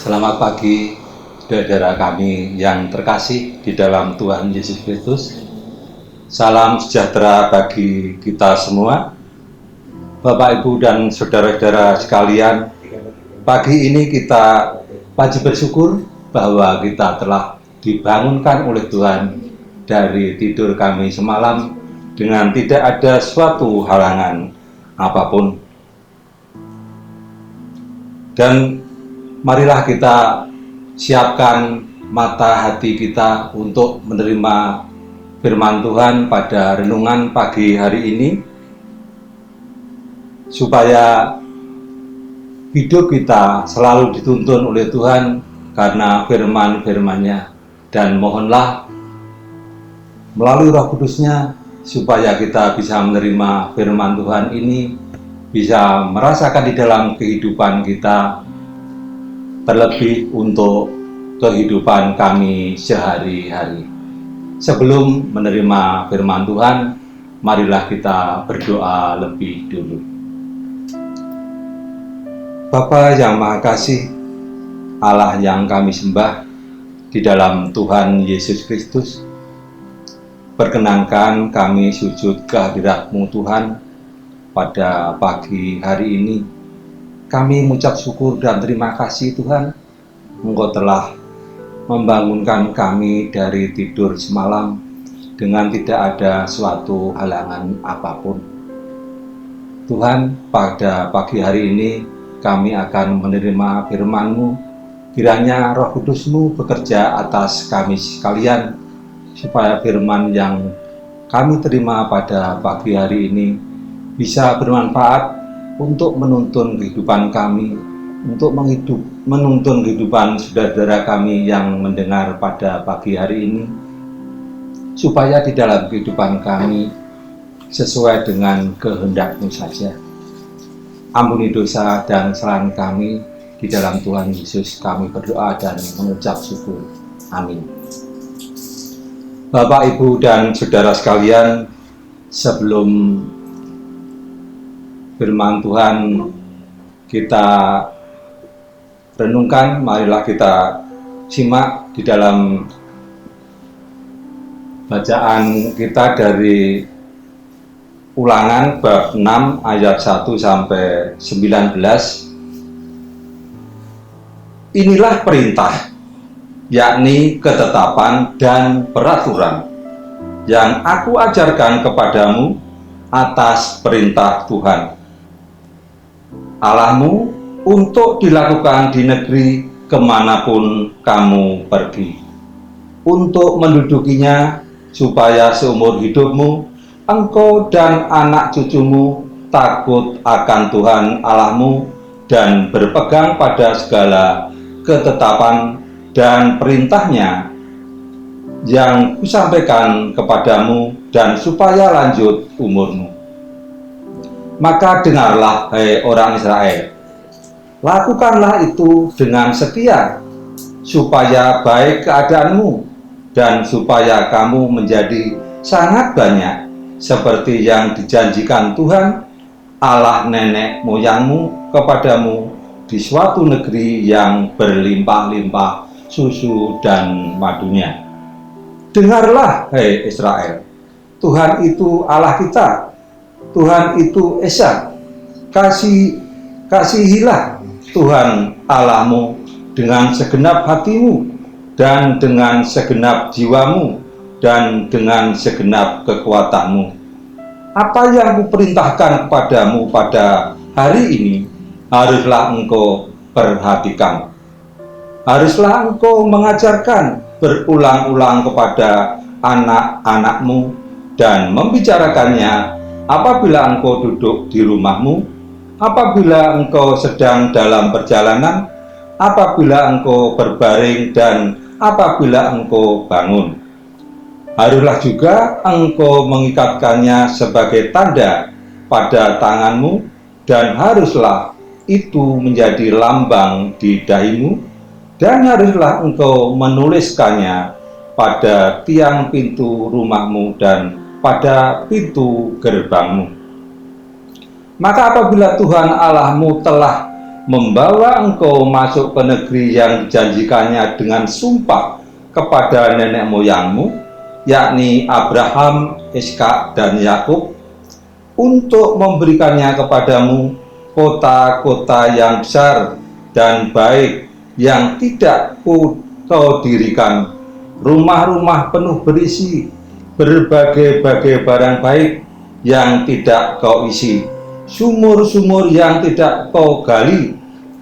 Selamat pagi, saudara kami yang terkasih di dalam Tuhan Yesus Kristus. Salam sejahtera bagi kita semua. Bapak, Ibu, dan saudara-saudara sekalian, pagi ini kita wajib bersyukur bahwa kita telah dibangunkan oleh Tuhan dari tidur kami semalam dengan tidak ada suatu halangan apapun. Dan marilah kita siapkan mata hati kita untuk menerima firman Tuhan pada renungan pagi hari ini, supaya hidup kita selalu dituntun oleh Tuhan karena firman-firman-Nya, dan mohonlah melalui Roh Kudus-Nya supaya kita bisa menerima firman Tuhan ini, bisa merasakan di dalam kehidupan kita, terlebih untuk kehidupan kami sehari-hari. Sebelum menerima firman Tuhan, marilah kita berdoa lebih dulu. Bapa yang Maha Kasih, Allah yang kami sembah di dalam Tuhan Yesus Kristus, perkenankan kami sujud kehadirat-Mu Tuhan pada pagi hari ini. Kami mengucap syukur dan terima kasih Tuhan, Engkau telah membangunkan kami dari tidur semalam dengan tidak ada suatu halangan apapun. Tuhan, pada pagi hari ini kami akan menerima firman-Mu. Kiranya Roh Kudus-Mu bekerja atas kami sekalian, supaya firman yang kami terima pada pagi hari ini bisa bermanfaat untuk menuntun kehidupan kami, untuk menuntun kehidupan saudara-saudara kami yang mendengar pada pagi hari ini, supaya di dalam kehidupan kami sesuai dengan kehendak-Mu saja. Ampuni dosa dan kesalahan kami, di dalam Tuhan Yesus kami berdoa dan mengucap syukur. Amin. Bapak, Ibu, dan saudara sekalian, sebelum firman Tuhan kita renungkan, marilah kita simak di dalam bacaan kita dari Ulangan bab 6 ayat 1 sampai 19. Inilah perintah, yakni ketetapan dan peraturan yang aku ajarkan kepadamu atas perintah Tuhan Allahmu, untuk dilakukan di negeri kemanapun kamu pergi, untuk mendudukinya, supaya seumur hidupmu engkau dan anak cucumu takut akan Tuhan Allahmu dan berpegang pada segala ketetapan dan perintahnya yang kusampaikan kepadamu, dan supaya lanjut umurmu. Maka dengarlah, hai orang Israel, lakukanlah itu dengan setia, supaya baik keadaanmu, dan supaya kamu menjadi sangat banyak, seperti yang dijanjikan Tuhan Allah nenek moyangmu kepadamu di suatu negeri yang berlimpah-limpah susu dan madunya. Dengarlah, hai Israel, Tuhan itu Allah kita, Tuhan itu Esa. Kasihilah Tuhan Allahmu dengan segenap hatimu, dan dengan segenap jiwamu, dan dengan segenap kekuatanmu. Apa yang kuperintahkan kepadamu pada hari ini, haruslah engkau perhatikan. Haruslah engkau mengajarkan berulang-ulang kepada anak-anakmu, dan membicarakannya apabila engkau duduk di rumahmu, apabila engkau sedang dalam perjalanan, apabila engkau berbaring, dan apabila engkau bangun. Haruslah juga engkau mengikatkannya sebagai tanda pada tanganmu, dan haruslah itu menjadi lambang di dahimu, dan haruslah engkau menuliskannya pada tiang pintu rumahmu dan pada pintu gerbangmu. Maka apabila Tuhan Allahmu telah membawa engkau masuk ke negeri yang dijanjikannya dengan sumpah kepada nenek moyangmu, yakni Abraham, Ishak, dan Yakub, untuk memberikannya kepadamu kota-kota yang besar dan baik yang tidak kau dirikan, rumah-rumah penuh berisi berbagai-bagai barang baik yang tidak kau isi, sumur-sumur yang tidak kau gali,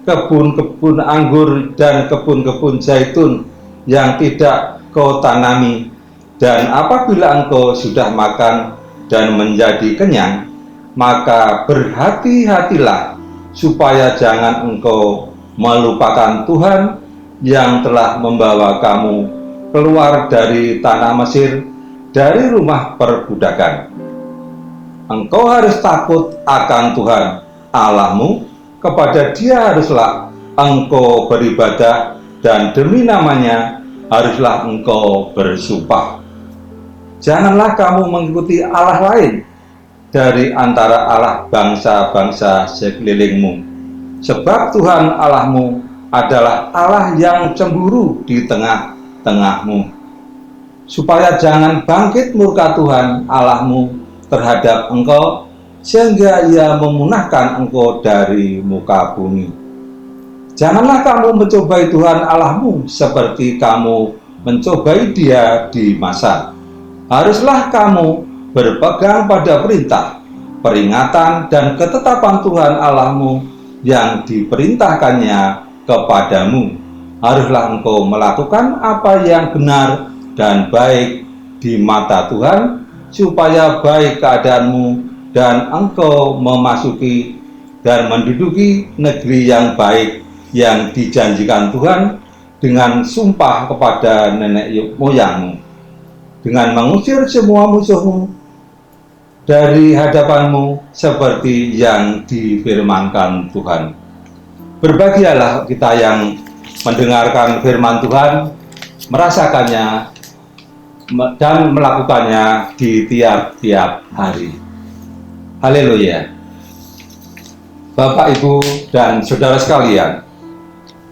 kebun-kebun anggur dan kebun-kebun zaitun yang tidak kau tanami. Dan apabila engkau sudah makan dan menjadi kenyang, maka berhati-hatilah supaya jangan engkau melupakan Tuhan yang telah membawa kamu keluar dari tanah Mesir, dari rumah perbudakan. Engkau harus takut akan Tuhan Allahmu, kepada Dia haruslah engkau beribadah, dan demi namanya haruslah engkau bersumpah. Janganlah kamu mengikuti Allah lain dari antara Allah bangsa-bangsa sekelilingmu, sebab Tuhan Allahmu adalah Allah yang cemburu di tengah-tengahmu, supaya jangan bangkit murka Tuhan Allahmu terhadap engkau, sehingga Ia memunahkan engkau dari muka bumi. Janganlah kamu mencobai Tuhan Allahmu seperti kamu mencobai Dia di Masar. Haruslah kamu berpegang pada perintah, peringatan, dan ketetapan Tuhan Allahmu yang diperintahkannya kepadamu. Haruslah engkau melakukan apa yang benar dan baik di mata Tuhan, supaya baik keadaanmu dan engkau memasuki dan menduduki negeri yang baik yang dijanjikan Tuhan dengan sumpah kepada nenek moyangmu, dengan mengusir semua musuhmu dari hadapanmu seperti yang difirmankan Tuhan. Berbahagialah kita yang mendengarkan firman Tuhan, merasakannya, dan melakukannya di tiap-tiap hari. Haleluya. Bapak, Ibu, dan saudara sekalian,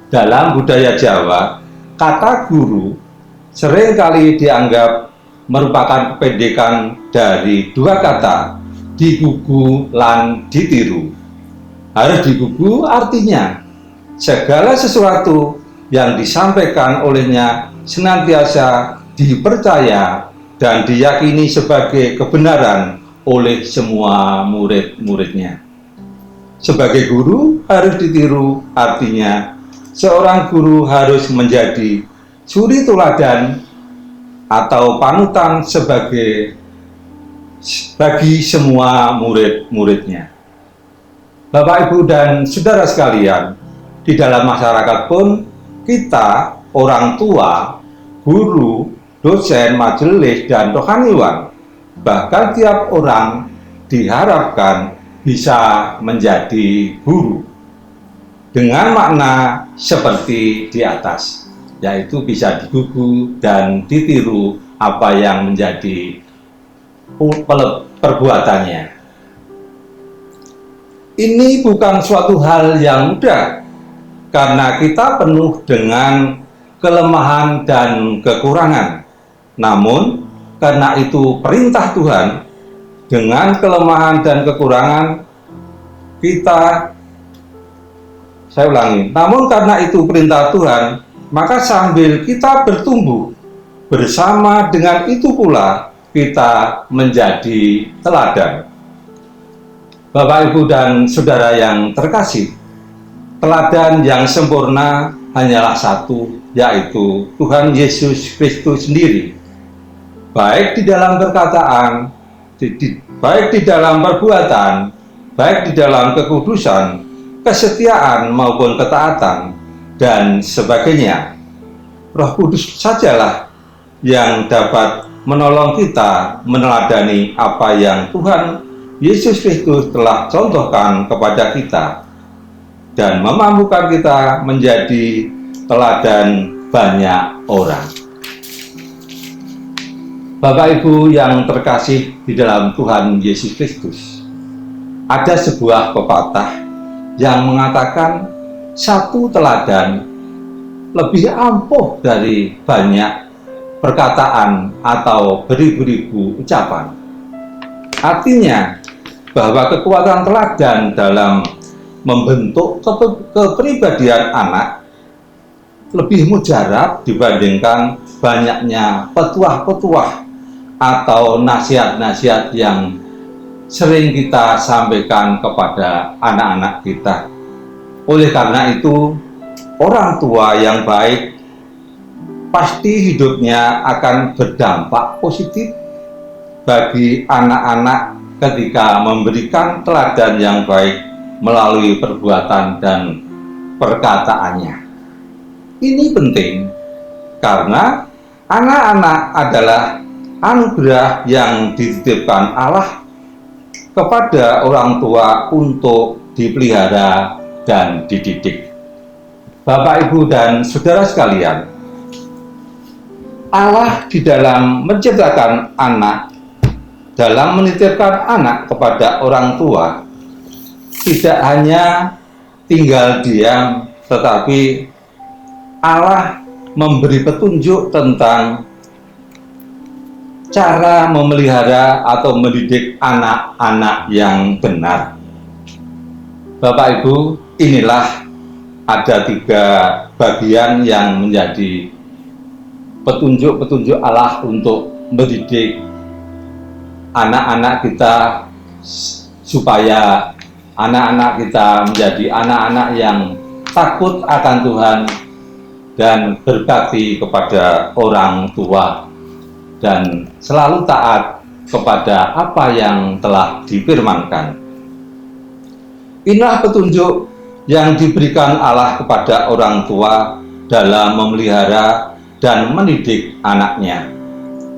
dalam budaya Jawa, kata guru seringkali dianggap merupakan kependekan dari dua kata, digugu lan ditiru. Harus digugu artinya segala sesuatu yang disampaikan olehnya senantiasa dipercaya dan diyakini sebagai kebenaran oleh semua murid-muridnya. Sebagai guru harus ditiru artinya seorang guru harus menjadi suri teladan atau panutan bagi semua murid-muridnya. Bapak, Ibu, dan saudara sekalian, di dalam masyarakat pun kita, orang tua, guru, dosen, majelis, dan rohaniwan, bahkan tiap orang diharapkan bisa menjadi guru dengan makna seperti di atas, yaitu bisa digugu dan ditiru apa yang menjadi perbuatannya. Ini bukan suatu hal yang mudah, karena kita penuh dengan kelemahan dan kekurangan. Namun, karena itu perintah Tuhan, dengan kelemahan dan kekurangan namun karena itu perintah Tuhan, maka sambil kita bertumbuh, bersama dengan itu pula kita menjadi teladan. Bapak, Ibu, dan saudara yang terkasih, teladan yang sempurna hanyalah satu, yaitu Tuhan Yesus Kristus sendiri. Baik di dalam perkataan, baik di dalam perbuatan, baik di dalam kekudusan, kesetiaan maupun ketaatan, dan sebagainya. Roh Kudus sajalah yang dapat menolong kita meneladani apa yang Tuhan Yesus Kristus telah contohkan kepada kita, dan memampukan kita menjadi teladan banyak orang. Bapak, Ibu yang terkasih di dalam Tuhan Yesus Kristus, ada sebuah pepatah yang mengatakan satu teladan lebih ampuh dari banyak perkataan atau beribu-ribu ucapan. Artinya bahwa kekuatan teladan dalam membentuk kepribadian anak lebih mujarab dibandingkan banyaknya petuah-petuah atau nasihat-nasihat yang sering kita sampaikan kepada anak-anak kita. Oleh karena itu, orang tua yang baik pasti hidupnya akan berdampak positif bagi anak-anak ketika memberikan teladan yang baik melalui perbuatan dan perkataannya. Ini penting karena anak-anak adalah anugerah yang dititipkan Allah kepada orang tua untuk dipelihara dan dididik. Bapak, Ibu, dan saudara sekalian, Allah di dalam menciptakan anak, dalam menitipkan anak kepada orang tua, tidak hanya tinggal diam, tetapi Allah memberi petunjuk tentang cara memelihara atau mendidik anak-anak yang benar. Bapak, Ibu, inilah ada 3 bagian yang menjadi petunjuk-petunjuk Allah untuk mendidik anak-anak kita supaya anak-anak kita menjadi anak-anak yang takut akan Tuhan dan berbakti kepada orang tua dan selalu taat kepada apa yang telah difirmankan. Inilah petunjuk yang diberikan Allah kepada orang tua dalam memelihara dan mendidik anaknya.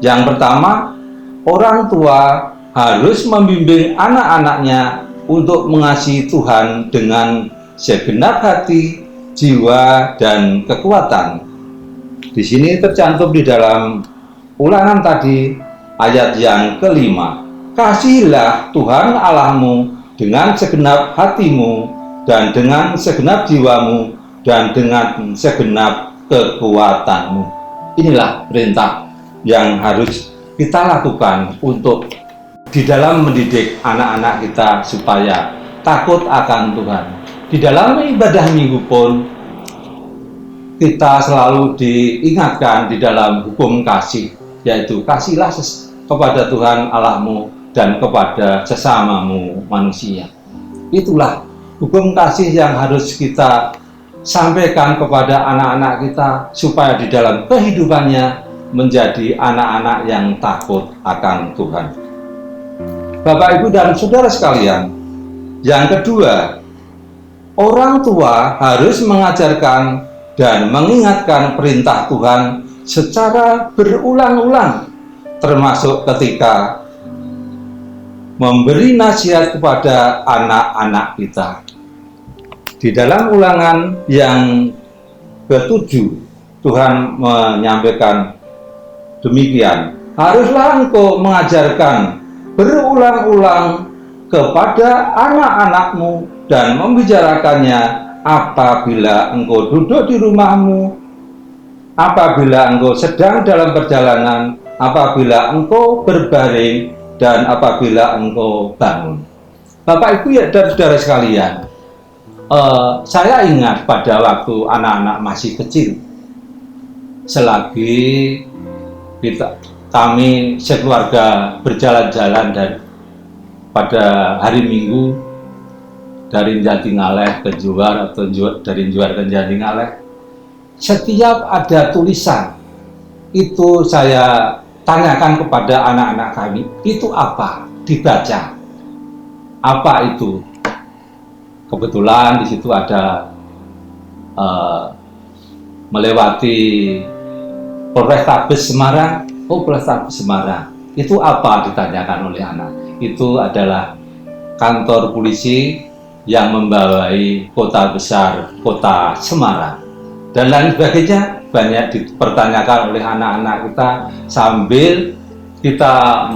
Yang pertama, orang tua harus membimbing anak-anaknya untuk mengasihi Tuhan dengan segenap hati, jiwa, dan kekuatan. Di sini tercantum di dalam Ulangan tadi ayat yang kelima. Kasihilah Tuhan Allahmu dengan segenap hatimu dan dengan segenap jiwamu dan dengan segenap kekuatanmu. Inilah perintah yang harus kita lakukan untuk di dalam mendidik anak-anak kita supaya takut akan Tuhan. Di dalam ibadah minggu pun kita selalu diingatkan di dalam hukum kasih, yaitu kasihlah kepada Tuhan Allahmu dan kepada sesamamu manusia. Itulah hukum kasih yang harus kita sampaikan kepada anak-anak kita supaya di dalam kehidupannya menjadi anak-anak yang takut akan Tuhan. Bapak, Ibu, dan saudara sekalian, yang kedua, orang tua harus mengajarkan dan mengingatkan perintah Tuhan secara berulang-ulang, termasuk ketika memberi nasihat kepada anak-anak kita. Di dalam Ulangan yang ke-7, Tuhan menyampaikan demikian, haruslah engkau mengajarkan berulang-ulang kepada anak-anakmu dan membicarakannya apabila engkau duduk di rumahmu, apabila engkau sedang dalam perjalanan, apabila engkau berbaring, dan apabila engkau bangun. Bapak, Ibu, dan saudara sekalian, saya ingat pada waktu anak-anak masih kecil, selagi kami sekeluarga berjalan-jalan pada hari Minggu dari Jatingaleh ke Juar atau dari Juar ke Jatingaleh, setiap ada tulisan itu saya tanyakan kepada anak-anak kami, itu apa? Dibaca. Apa itu? Kebetulan di situ ada melewati Polrestabes Semarang. Oh, Polrestabes Semarang. Itu apa? Ditanyakan oleh anak. Itu adalah kantor polisi yang membawai kota besar, kota Semarang. Dan lain sebagainya. Banyak dipertanyakan oleh anak-anak kita sambil kita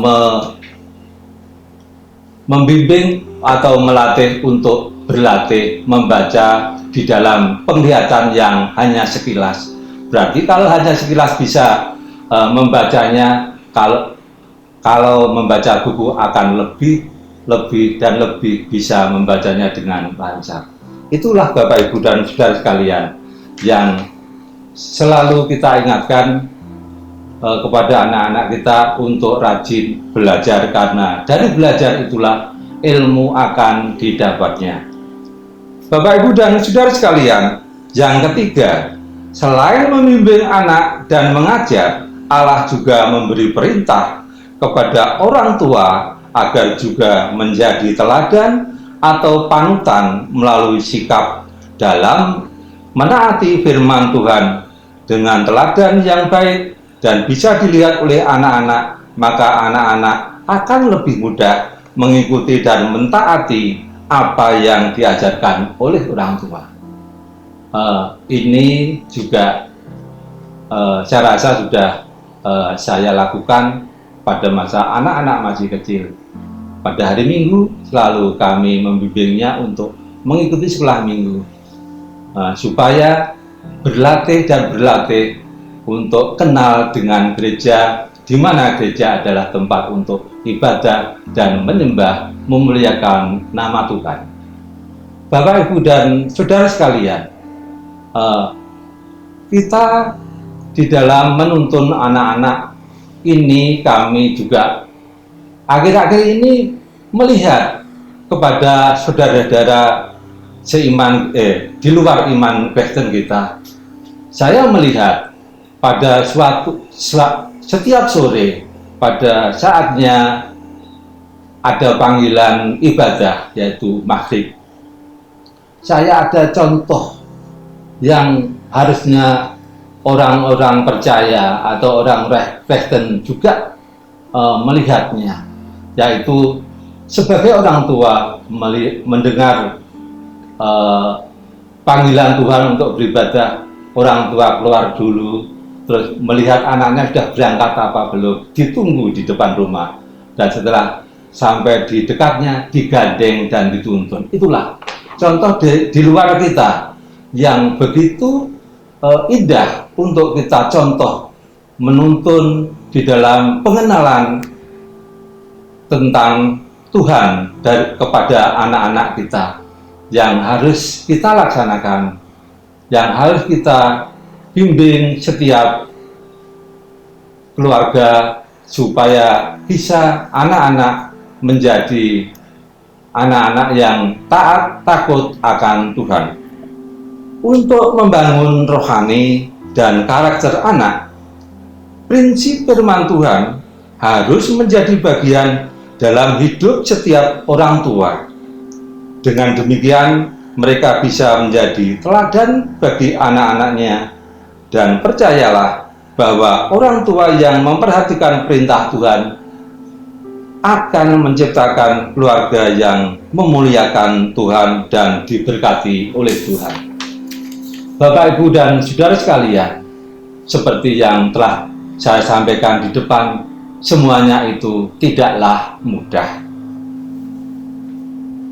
membimbing atau melatih untuk berlatih membaca di dalam penglihatan yang hanya sekilas. Berarti kalau hanya sekilas bisa membacanya, kalau membaca buku akan lebih dan lebih bisa membacanya dengan lancar. Itulah Bapak Ibu dan Saudara sekalian yang selalu kita ingatkan kepada anak-anak kita untuk rajin belajar, karena dari belajar itulah ilmu akan didapatnya. Bapak Ibu dan Saudara sekalian, yang ketiga, selain membimbing anak dan mengajar, Allah juga memberi perintah kepada orang tua agar juga menjadi teladan atau panutan melalui sikap dalam menaati firman Tuhan dengan teladan yang baik dan bisa dilihat oleh anak-anak, maka anak-anak akan lebih mudah mengikuti dan mentaati apa yang diajarkan oleh orang tua. Ini juga saya rasa sudah saya lakukan pada masa anak-anak masih kecil. Pada hari Minggu selalu kami membimbingnya untuk mengikuti sekolah Minggu, supaya berlatih untuk kenal dengan gereja, di mana gereja adalah tempat untuk ibadah dan menyembah, memuliakan nama Tuhan. Bapak, Ibu, dan Saudara sekalian, kita di dalam menuntun anak-anak ini, kami juga akhir-akhir ini melihat kepada saudara-saudara seiman di luar iman Kristen kita. Saya melihat pada setiap sore pada saatnya ada panggilan ibadah, yaitu maghrib, saya ada contoh yang harusnya orang-orang percaya atau orang Kristen juga melihatnya, yaitu sebagai orang tua mendengar panggilan Tuhan untuk beribadah, orang tua keluar dulu, terus melihat anaknya sudah berangkat apa belum, ditunggu di depan rumah, dan setelah sampai di dekatnya digandeng dan dituntun. Itulah contoh di luar kita yang begitu indah untuk kita contoh menuntun di dalam pengenalan tentang Tuhan kepada anak-anak kita, yang harus kita laksanakan, yang harus kita bimbing setiap keluarga supaya bisa anak-anak menjadi anak-anak yang taat, takut akan Tuhan. Untuk membangun rohani dan karakter anak, prinsip firman Tuhan harus menjadi bagian dalam hidup setiap orang tua. Dengan demikian, mereka bisa menjadi teladan bagi anak-anaknya, dan percayalah bahwa orang tua yang memperhatikan perintah Tuhan akan menciptakan keluarga yang memuliakan Tuhan dan diberkati oleh Tuhan. Bapak, Ibu, dan Saudara sekalian, seperti yang telah saya sampaikan di depan, semuanya itu tidaklah mudah.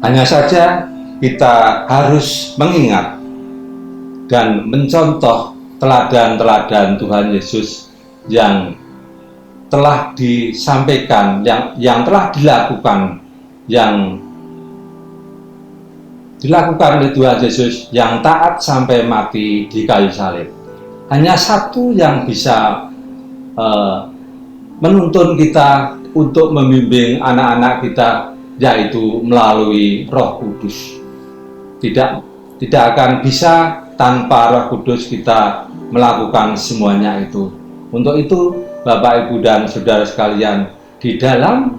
Hanya saja kita harus mengingat dan mencontoh teladan-teladan Tuhan Yesus yang telah disampaikan, yang telah dilakukan oleh Tuhan Yesus, yang taat sampai mati di kayu salib. Hanya satu yang bisa menuntun kita untuk membimbing anak-anak kita, yaitu melalui Roh Kudus. Tidak akan bisa tanpa Roh Kudus kita melakukan semuanya itu. Untuk itu, Bapak, Ibu, dan Saudara sekalian, di dalam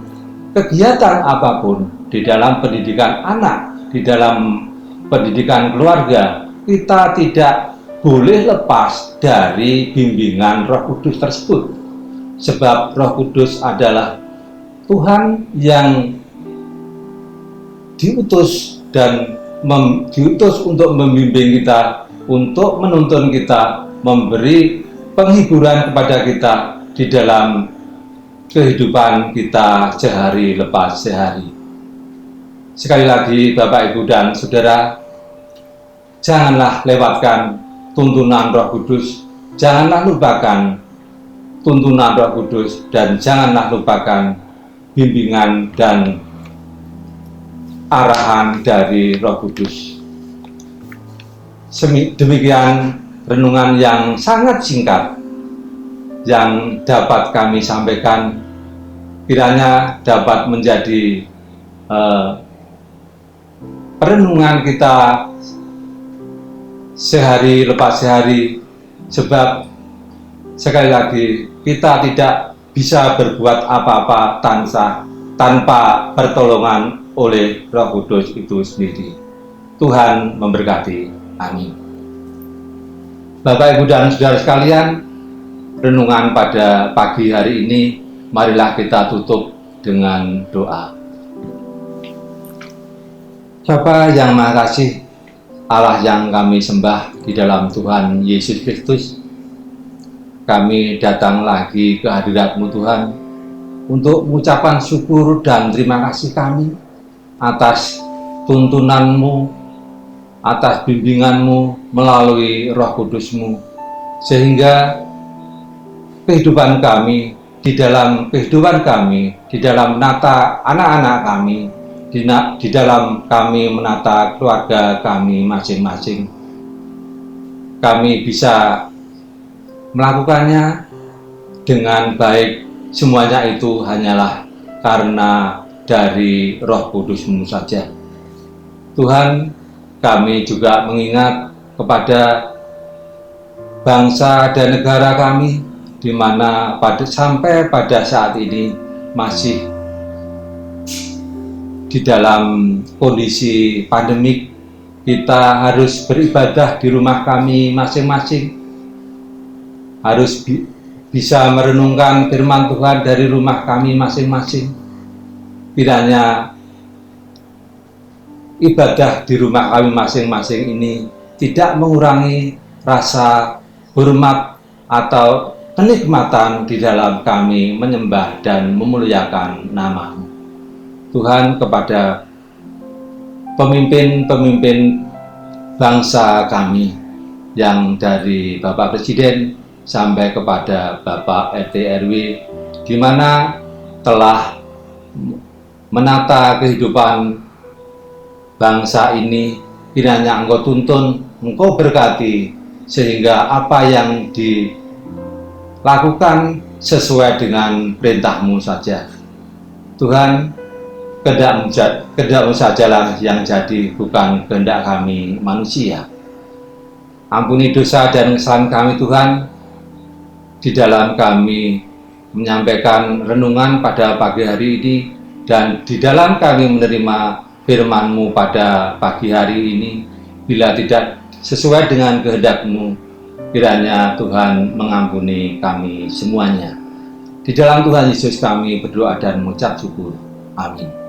kegiatan apapun, di dalam pendidikan anak, di dalam pendidikan keluarga, kita tidak boleh lepas dari bimbingan Roh Kudus tersebut. Sebab Roh Kudus adalah Tuhan yang diutus untuk membimbing kita, untuk menuntun kita, memberi penghiburan kepada kita di dalam kehidupan kita sehari lepas sehari. Sekali lagi, Bapak, Ibu, dan Saudara, janganlah lewatkan tuntunan Roh Kudus, janganlah lupakan tuntunan Roh Kudus, dan janganlah lupakan bimbingan dan arahan dari Roh Kudus. Demikian renungan yang sangat singkat yang dapat kami sampaikan, kiranya dapat menjadi perenungan kita sehari lepas sehari, sebab sekali lagi kita tidak bisa berbuat apa-apa tanpa pertolongan oleh Roh Kudus itu sendiri. Tuhan memberkati. Amin. Bapak, Ibu, dan saudara sekalian, renungan pada pagi hari ini marilah kita tutup dengan doa. Bapa yang Maha Kasih, Allah yang kami sembah di dalam Tuhan Yesus Kristus, kami datang lagi ke hadirat-Mu Tuhan untuk mengucapkan syukur dan terima kasih kami atas tuntunan-Mu, atas bimbingan-Mu melalui Roh Kudus-Mu, sehingga kehidupan kami, di dalam menata anak-anak kami, di dalam kami menata keluarga kami masing-masing, kami bisa melakukannya dengan baik. Semuanya itu hanyalah karena dari Roh Kudus-Mu saja. Tuhan, kami juga mengingat kepada bangsa dan negara kami, di mana sampai pada saat ini masih di dalam kondisi pandemik. Kita harus beribadah di rumah kami masing-masing, harus bisa merenungkan firman Tuhan dari rumah kami masing-masing. Kiranya ibadah di rumah kami masing-masing ini tidak mengurangi rasa hormat atau kenikmatan di dalam kami menyembah dan memuliakan nama-Mu. Tuhan, kepada pemimpin-pemimpin bangsa kami, yang dari Bapak Presiden sampai kepada Bapak RT RW, di mana telah menata kehidupan bangsa ini, kiranya Engkau tuntun, Engkau berkati, sehingga apa yang lakukan sesuai dengan perintah-Mu saja. Tuhan, kehendak-Mu sajalah yang jadi, bukan kehendak kami manusia. Ampuni dosa dan kesalahan kami Tuhan, di dalam kami menyampaikan renungan pada pagi hari ini, dan di dalam kami menerima firman-Mu pada pagi hari ini. Bila tidak sesuai dengan kehendak-Mu, kiranya Tuhan mengampuni kami semuanya. Di dalam Tuhan Yesus kami berdoa dan mengucap syukur. Amin.